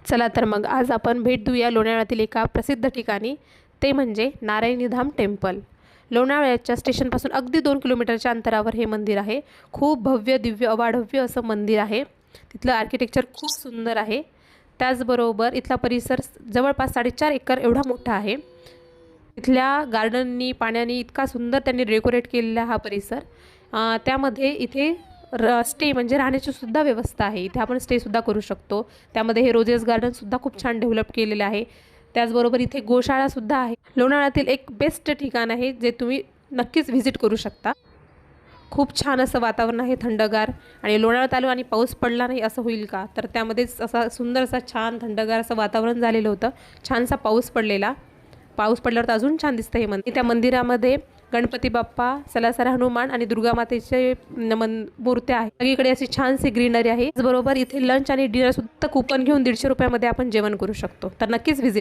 चला तर मग आज आपण भेट देऊया लोणावळ्यातील एका प्रसिद्ध ठिकाणी, ते म्हणजे नारायणीधाम टेम्पल. लोणावळ्याच्या स्टेशनपासून अगदी 2 किलोमीटरच्या अंतरावर हे मंदिर आहे. खूप भव्य दिव्य अवाढव्य असं मंदिर आहे. तिथलं आर्किटेक्चर खूप सुंदर आहे. त्याचबरोबर इथला परिसर जवळपास 4.5 एकर एवढा मोठा आहे. इथल्या गार्डननी पाण्याने इतका सुंदर त्यांनी डेकोरेट केलेला हा परिसर. त्यामध्ये इथे स्टे म्हणजे राहण्याची सुद्धा व्यवस्था आहे. इथे आपण स्टेसुद्धा करू शकतो. त्यामध्ये हे रोजेस गार्डनसुद्धा खूप छान डेव्हलप केलेलं आहे. त्याचबरोबर इथे गोशाळासुद्धा आहे. लोणावळ्यातील एक बेस्ट ठिकाण आहे जे तुम्ही नक्कीच व्हिजिट करू शकता. खूप छान असं वातावरण आहे, थंडगार. आणि लोणावळ्यात आलो आणि पाऊस पडला नाही असं होईल का? तर त्यामध्येच असा सुंदर असा छान थंडगार असं वातावरण झालेलं होतं. छानसा पाऊस पडलेला. पाऊस पडल्यावर तर अजून छान दिसतं हे मंदिर. त्या मंदिरामध्ये गणपती बाप्पा, सलासर हनुमान आणि दुर्गा मातेचे मूर्त्या आहेत. सगळीकडे अशी छानशी ग्रीनरी आहे. त्याचबरोबर इथे लंच आणि डिनर सुद्धा कूपन घेऊन 150 रुपयामध्ये आपण जेवण करू शकतो. तर नक्कीच व्हिजिट